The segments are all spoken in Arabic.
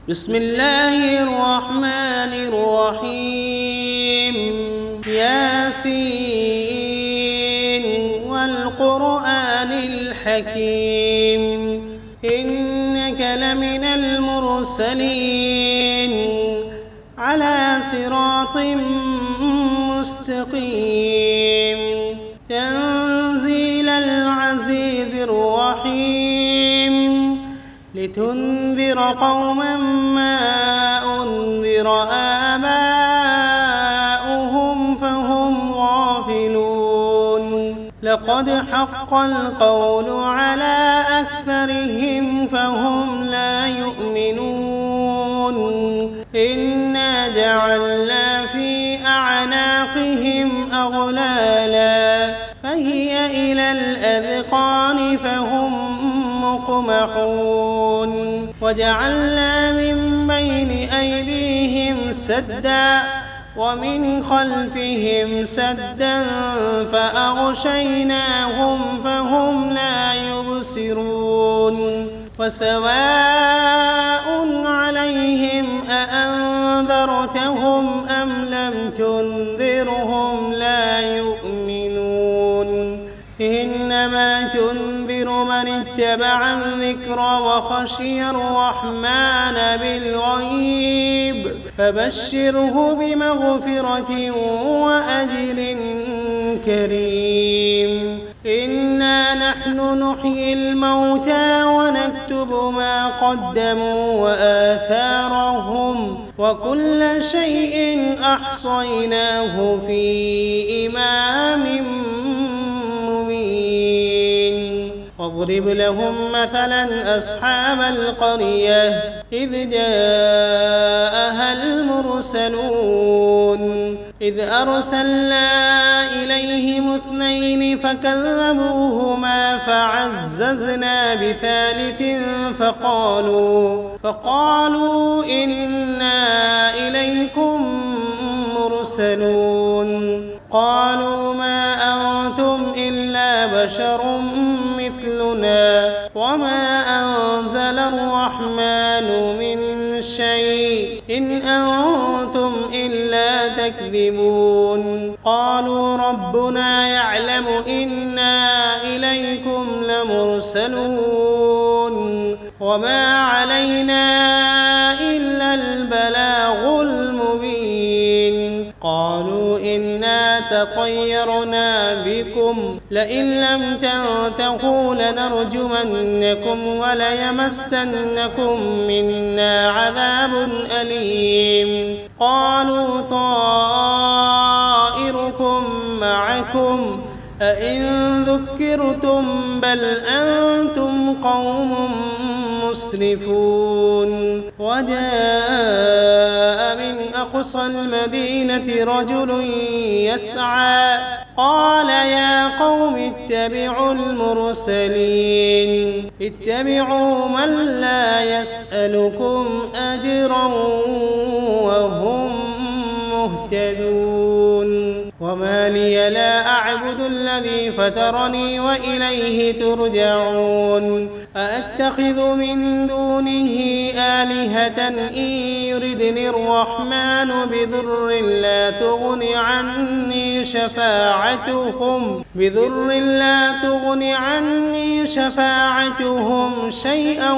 بسم الله الرحمن الرحيم ياسين والقرآن الحكيم إنك لمن المرسلين على صراط مستقيم تنزيل العزيز الرحيم لتنذر قوما ما أنذر آباؤهم فهم غافلون لقد حق القول على أكثرهم فهم لا يؤمنون إنا جعلنا في أعناقهم أغلالا فهي إلى الأذقان فهم مقمحون وجعلنا من بين أيديهم سدا ومن خلفهم سدا فأغشيناهم فهم لا يبصرون وسواء عليهم أأنذرتهم أم لم تنذرهم لا يؤمنون إنما تنذر من اتبع الذكر وخشي الرحمن بالغيب فبشره بمغفرة وأجر كريم إنا نحن نحيي الموتى ونكتب ما قدموا وآثارهم وكل شيء أحصيناه في إمام واضرب لهم مثلا أصحاب القرية إذ جاءها المرسلون إذ أرسلنا إليهم 2 فكذبوهما فعززنا بثالث فقالوا إنا إليكم مرسلون قالوا ما أنتم إلا بشر مثلنا وما أنزل الرحمن من شيء إن أنتم إلا تكذبون قالوا ربنا يعلم إنا إليكم لمرسلون وما علينا إلا البلاغ المبين قالوا إنا تطيرنا بكم لئن لم تنتهوا لنرجمنكم وليمسنكم منا عذاب أليم قالوا طائركم معكم أئن ذكرتم بل أنتم قوم مسرفون وجاء من أقصى المدينة رجل يسعى قال يا قوم اتبعوا المرسلين اتبعوا من لا يسألكم أجرا وهم مهتدون وما لي لا أعبد الذي فطرني وإليه ترجعون أأتخذ من دونه آلهة إن يردني الرحمن بضر لا تغن عني شفاعتهم شيئا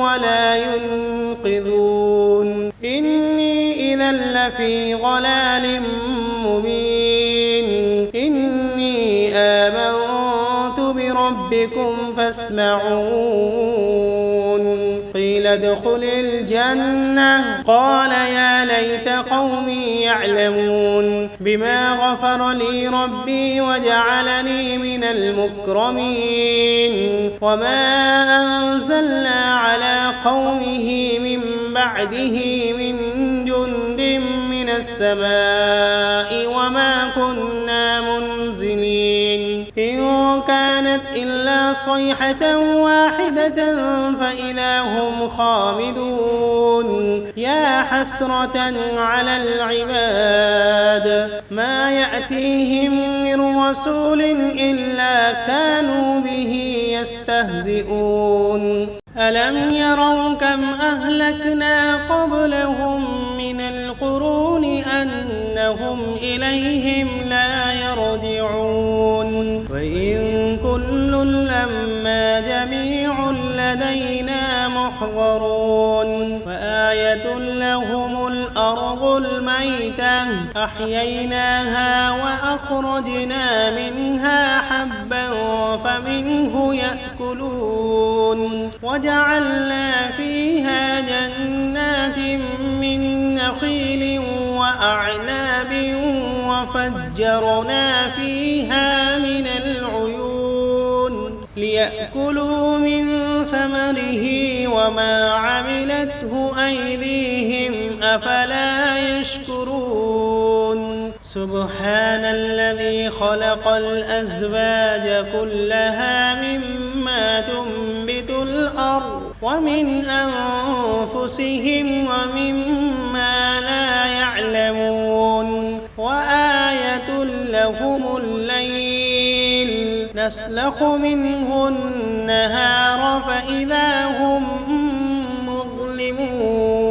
ولا ينقذون إني إذا لفي ضلال مبين إني آمنت بربكم فاسمعون قيل ادخل الجنة قال يا ليت قومي يعلمون بما غفر لي ربي وجعلني من المكرمين وما أنزلنا على قومه من بعده من جند من السماء وما كنا منزلين إن كانت إلا صيحة واحدة فإذا هم خامدون يا حسرة على العباد ما يأتيهم من رسول إلا كانوا به يستهزئون ألم يروا كم أهلكنا قبلهم من القرون أنهم إليهم لا يرجعون وإن كل لما جميع لدينا محضرون وآية لهم الأرض الميتة أحييناها وأخرجنا منها حبا فمنه يأكلون وجعلنا فيها جنات من نخيل وأعناب وفجرنا فيها من العيون ليأكلوا من ثمره وما عملته أيديهم أفلا يشكرون سبحان الذي خلق الأزواج كلها مما تنبت الأرض ومن أنفسهم ومما لا يعلمون وآية لهم الليل نسلخ منه النهار فإذا هم مظلمون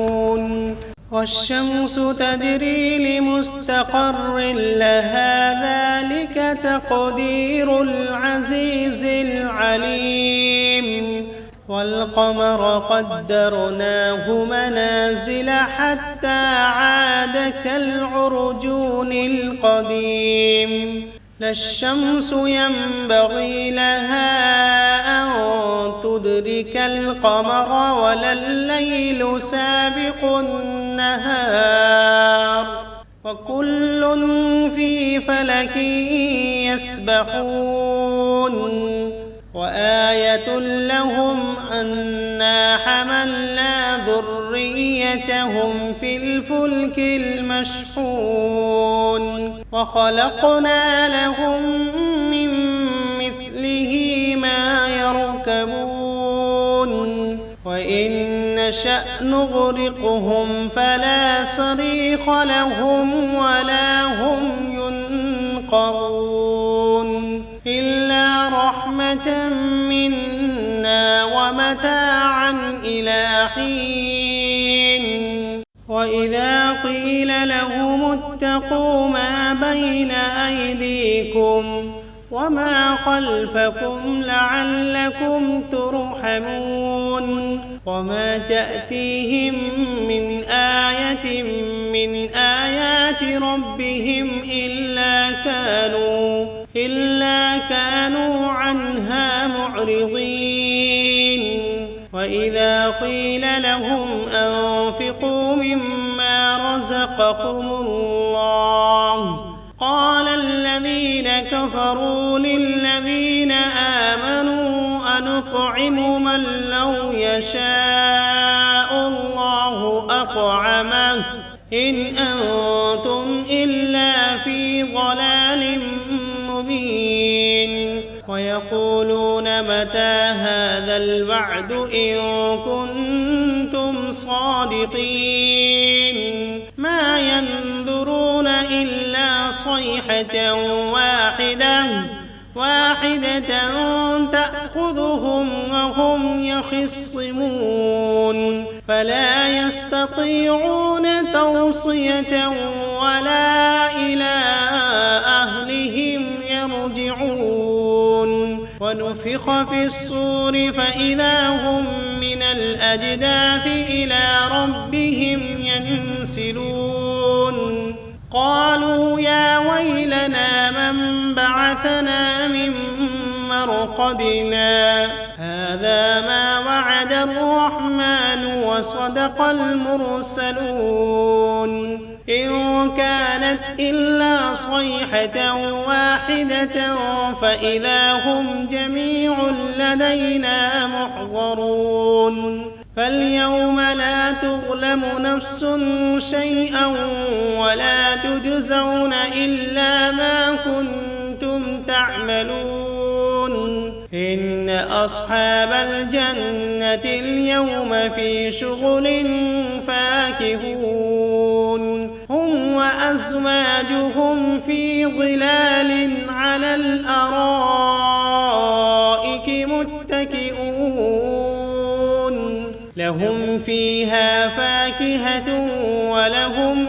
والشمس تجري لمستقر لها ذلك تقدير العزيز العليم والقمر قدرناه منازل حتى عاد كالعرجون القديم لا الشمس ينبغي لها أن تدرك القمر ولا الليل سابق النهار وكل في فلك يسبحون وآية لهم أنا حملنا ذريتهم في الفلك المشحون وخلقنا لهم من مثله ما يركبون وإن نشأ نغرقهم فلا صريخ لهم ولا هم ينقذون إلا رحمة منا ومتاعا إلى حين وإذا قيل لهم اتقوا ما بين أيديكم وما خلفكم لعلكم ترحمون وما تأتيهم من آية من آيات ربهم إلا كانوا عنها معرضين وإذا قيل لهم أنفقوا مما رزقكم الله قال الذين كفروا للذين آمنوا أنطعم من لو يشاء الله أطعمه إن أنتم إلا في ضلال مبين ويقولون متى هذا الوعد إن كنتم صادقين ما ينظرون إلا صيحة واحدة تأخذهم وهم يخصمون فلا يستطيعون توصية ولا إلى أهلهم يرجعون ونفخ في الصور فإذا هم من الأجداث إلى ربهم ينسلون قالوا يا ويلنا من بعثنا من مرقدنا هذا ما وعد الرحمن وصدق المرسلون إن كانت إلا صيحة واحدة فإذا هم جميع لدينا محضرون فاليوم لا تظلم نفس شيئا ولا تجزون إلا ما كنتم تعملون إن أصحاب الجنة اليوم في شغل فاكهون هم وأزواجهم في ظلال على الأرائك متكئون فيها فاكهة ولهم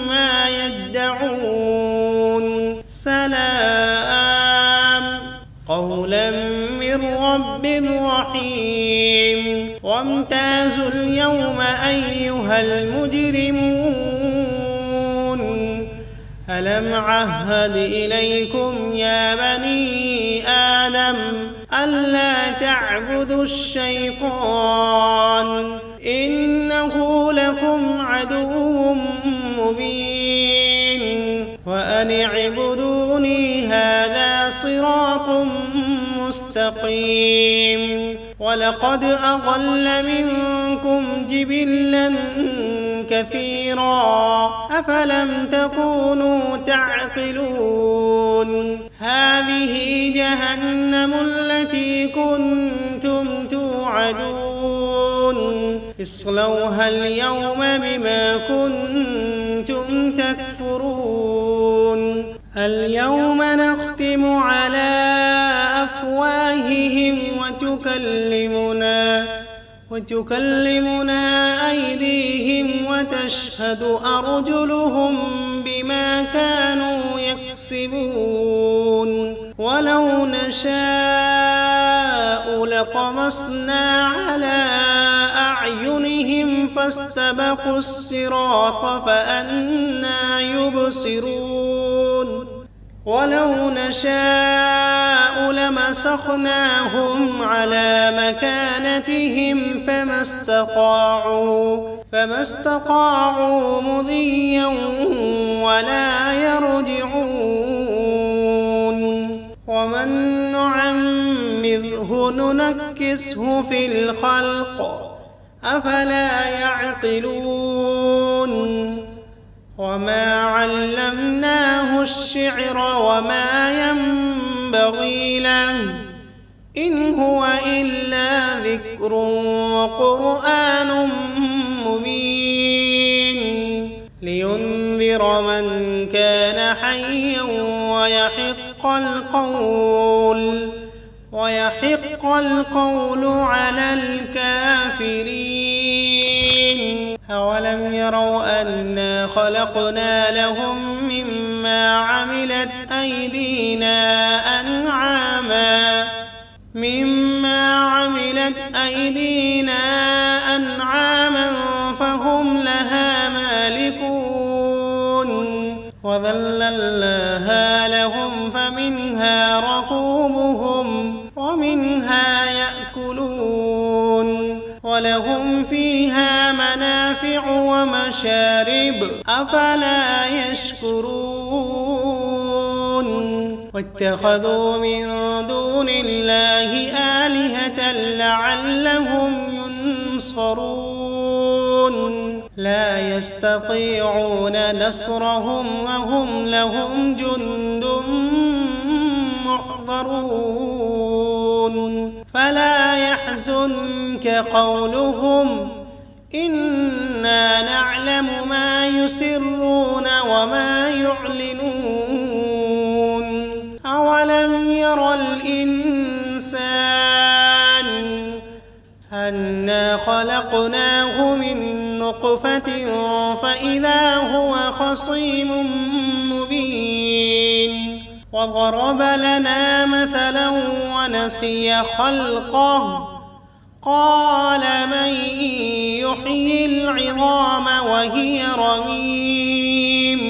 ما يدعون سلام قولا من رب رحيم وامتازوا اليوم أيها المجرمون ألم عهد إليكم يا بني آدم ألا تعبدوا الشيطان إنه لكم عدو مبين وأن اعبدوني هذا صراط مستقيم ولقد أضل منكم جبلا كثيرا أفلم تكونوا تعقلون هذه جهنم التي كنتم توعدون اصلوها اليوم بما كنتم تكفرون اليوم نختم على أفواههم وتكلمنا أيديهم وتشهد أرجلهم بما كانوا يكسبون ولو نشاء لطمسنا على أعينهم فاستبقوا الصراط فأنى يبصرون ولو نشاء لمسخناهم على مكانتهم فما استطاعوا مضيا ولا يرجعون ومن نعمره ننكسه في الخلق أفلا يعقلون وما علمناه الشعر وما ينبغي له إن هو إلا ذكر وقرآن مبين لينذر من كان حيا ويحق القول على الكافرين أولم يروا أنا خلقنا لهم مما عملت أيدينا أنعاما فهم لها مالكون وذللناها لهم فمنها ركوبهم ومنها يأكلون ولهم فيها منافع ومشارب أفلا يشكرون واتخذوا من دون الله آلهة لعلهم ينصرون لا يستطيعون نصرهم وهم لهم جند محضرون فلا يحزنك قولهم إنا نعلم ما يسرون وما يعلنون أولم ير الإنسان أنا خلقناه من نطفة فإذا هو خصيم مبين وضرب لنا مثلا ونسي خلقه قال من يحيي العظام وهي رميم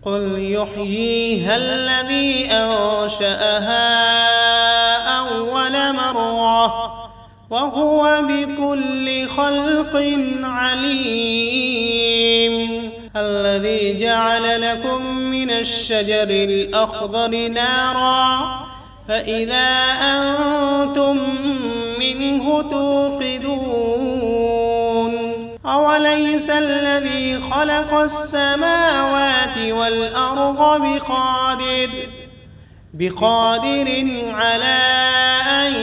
قل يحييها الذي أنشأها أول مرة وهو بكل خلق عليم الذي جعل لكم من الشجر الأخضر نارا فإذا أنتم منه توقدون أوليس الذي خلق السماوات والأرض بقادر على أن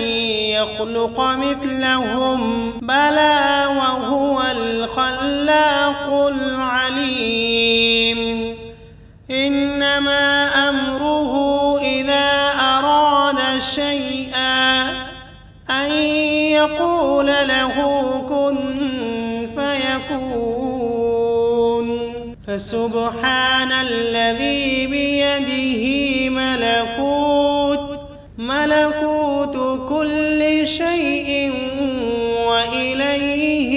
يخلق مثلهم بلى وهو الخلاق العليم إنما أمره إذا أراد شيئا أن يقول له كن فسبحان الذي بيده ملكوت كل شيء وإليه